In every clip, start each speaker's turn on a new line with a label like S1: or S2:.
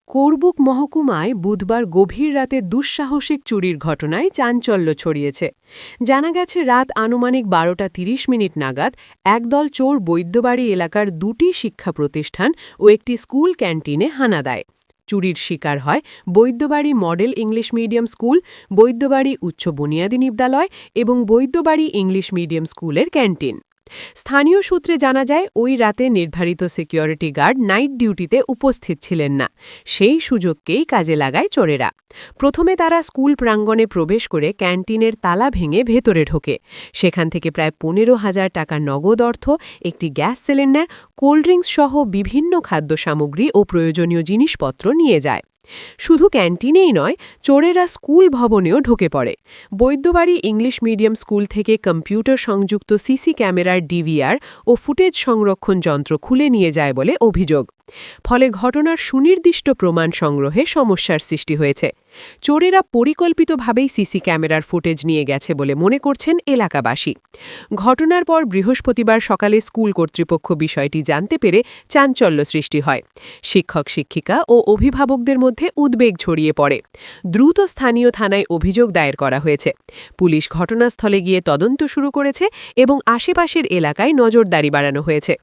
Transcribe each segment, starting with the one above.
S1: করবুক মহকুমায় বুধবার গভীর রাতে দুঃসাহসিক চুরির ঘটনায় চাঞ্চল্য ছড়িয়েছে। জানা গেছে রাত আনুমানিক 12:30 নাগাদ একদল চোর বৈদ্যবাড়ি এলাকার দুটি শিক্ষা প্রতিষ্ঠান ও একটি স্কুল ক্যান্টিনে হানা দেয়। চুরির শিকার হয় Baidyabari model English medium school, Baidyabari উচ্চ বুনিয়াদী বিদ্যালয় এবং বৈদ্যবাড়ি ইংলিশ মিডিয়াম স্কুলের ক্যান্টিন। স্থানীয় সূত্রে জানা যায় ওই রাতে নির্ধারিত সিকিউরিটি গার্ড নাইট ডিউটিতে উপস্থিত ছিলেন না। সেই সুযোগকেই কাজে লাগায় চোরেরা। প্রথমে তারা স্কুল প্রাঙ্গণে প্রবেশ করে ক্যান্টিনের তালা ভেঙে ভেতরে ঢোকে। সেখান থেকে প্রায় 15,000 টাকা নগদ অর্থ, একটি গ্যাস সিলিন্ডার, কোল্ড ড্রিঙ্কস সহ বিভিন্ন খাদ্য সামগ্রী ও প্রয়োজনীয় জিনিসপত্র নিয়ে যায়। শুধু ক্যান্টিনেই নয়, চোরেরা স্কুল ভবনেও ঢুকে পড়ে। বৈদ্যবাড়ি ইংলিশ মিডিয়াম স্কুল থেকে কম্পিউটার সংযুক্ত সিসি ক্যামেরার ডিভিআর ও ফুটেজ সংরক্ষণ যন্ত্র খুলে নিয়ে যায় বলে অভিযোগ। ফলে ঘটনার সুনির্দিষ্ট প্রমাণ সংগ্রহে সমস্যার সৃষ্টি হয়েছে। চোরেরা পরিকল্পিতভাবেই সিসি ক্যামেরার ফুটেজ নিয়ে গেছে বলে মনে করছেন এলাকাবাসী। ঘটনার পর বৃহস্পতিবার সকালে স্কুল কর্তৃপক্ষ বিষয়টি জানতে পেরে চাঞ্চল্য সৃষ্টি হয়। শিক্ষক শিক্ষিকা ও অভিভাবকদের মধ্যে উদ্বেগ ছড়িয়ে পড়ে। দ্রুত স্থানীয় থানায় অভিযোগ দায়ের করা হয়েছে। পুলিশ ঘটনাস্থলে গিয়ে তদন্ত শুরু করেছে এবং আশেপাশের এলাকায় নজরদারি বাড়ানো হয়েছে।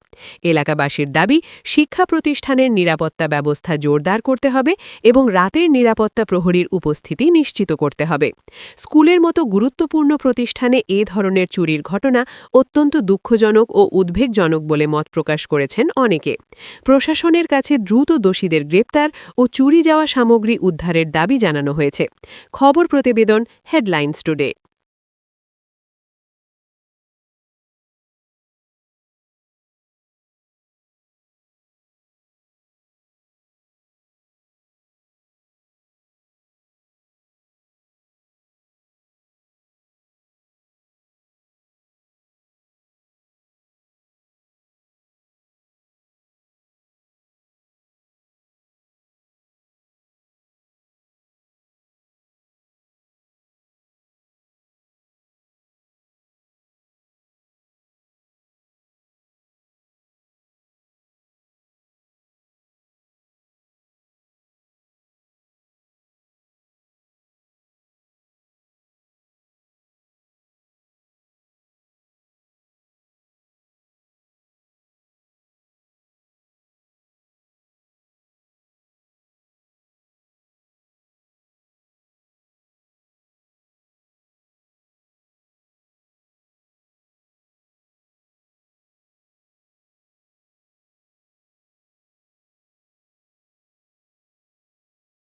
S1: এলাকাবাসীর দাবি, শিক্ষা প্রতিষ্ঠানের নিরাপত্তা ব্যবস্থা জোরদার করতে হবে এবং রাতের নিরাপত্তা প্রহরীর উপস্থিতি নিশ্চিত করতে হবে। স্কুলের মতো গুরুত্বপূর্ণ প্রতিষ্ঠানে এ ধরনের চুরির ঘটনা অত্যন্ত দুঃখজনক ও উদ্বেগজনক বলে মত প্রকাশ করেছেন অনেকে। প্রশাসনের কাছে দ্রুত দোষীদের গ্রেপ্তার ও চুরি যাওয়া সামগ্রী উদ্ধারের দাবি জানানো হয়েছে। খবর প্রতিবেদন, হেডলাইন্স টুডে।